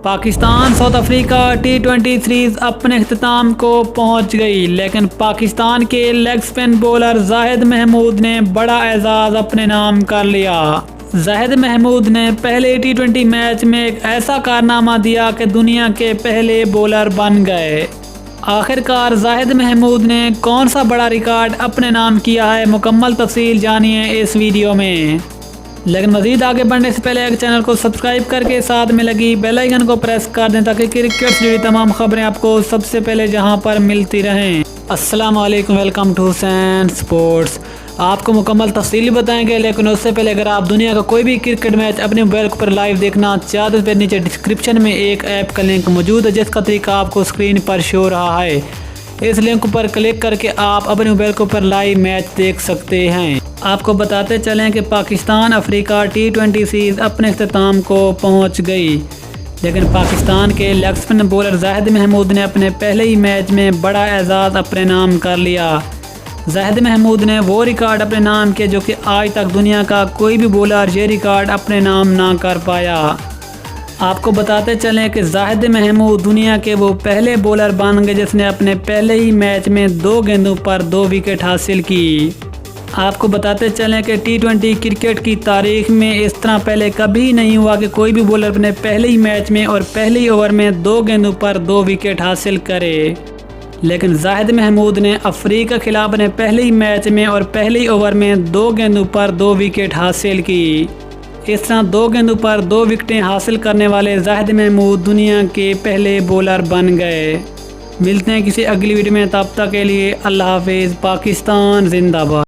Pakistan south Africa T20 series अपने अख्ताम को पहुंच गई, लेकिन पाकिस्तान के leg spin bowler Zahid Mahmood ने बड़ा एजाज़ अपने नाम कर लिया। जाहिद महमूद ने पहले T20 मैच में एक ऐसा कारनामा दिया कि दुनिया के पहले बॉलर बन गए। आखिरकार जाहिद महमूद ने कौन सा बड़ा रिकॉर्ड अपने नाम किया है, मुकम्मल तफसील जानिए इस वीडियो में। लेकिन मज़ीद आगे बढ़ने से पहले एक चैनल को सब्सक्राइब करके साथ में लगी बेल आइकन को प्रेस कर दें ताकि क्रिकेट से जुड़ी तमाम खबरें आपको सबसे पहले जहां पर मिलती रहें। अस्सलाम वालेकुम, वेलकम टू हुसैन स्पोर्ट्स। आपको मुकम्मल तफसीली बताएंगे, लेकिन उससे पहले अगर आप दुनिया का कोई भी क्रिकेट मैच अपने मोबाइल पर लाइव देखना चाहते हैं तो नीचे डिस्क्रिप्शन में एक ऐप का लिंक मौजूद है जिसका तरीका आपको स्क्रीन पर शो रहा है। इस लिंक पर क्लिक करके आप अपने मोबाइल के ऊपर लाइव मैच देख सकते हैं। आपको बताते चलें कि पाकिस्तान अफ्रीका T20 सीरीज अपने अख्ताम को पहुंच गई, लेकिन पाकिस्तान के leg spin bowler Zahid Mahmood ने अपने पहले ही मैच में बड़ा एजाज़ अपने नाम कर लिया। जाहिद महमूद ने वो रिकॉर्ड अपने नाम किया जो कि आज तक दुनिया का कोई भी बॉलर ये रिकॉर्ड अपने नाम ना कर पाया। आपको बताते चलें कि जाहिद महमूद दुनिया के वो पहले बॉलर बन गए जिसने अपने पहले ही मैच में 2 गेंदों पर 2 विकेट हासिल की। आपको बताते चलें कि T20 क्रिकेट की तारीख में इस तरह पहले कभी नहीं हुआ कि कोई भी बॉलर अपने पहले ही मैच में और पहले ही ओवर में 2 गेंदों पर 2 विकेट हासिल करे, लेकिन जाहिद महमूद ने अफ्रीका के खिलाफ अपने पहले ही मैच में और पहले ही ओवर में 2 गेंदों पर 2 विकेट हासिल की। इस तरह 2 गेंदों पर 2 विकेटें हासिल करने वाले जाहिद महमूद दुनिया के पहले बॉलर बन गए। मिलते हैं किसी अगली वीडियो में, तब तक के लिए अल्लाह हाफिज़। पाकिस्तान जिंदाबाद।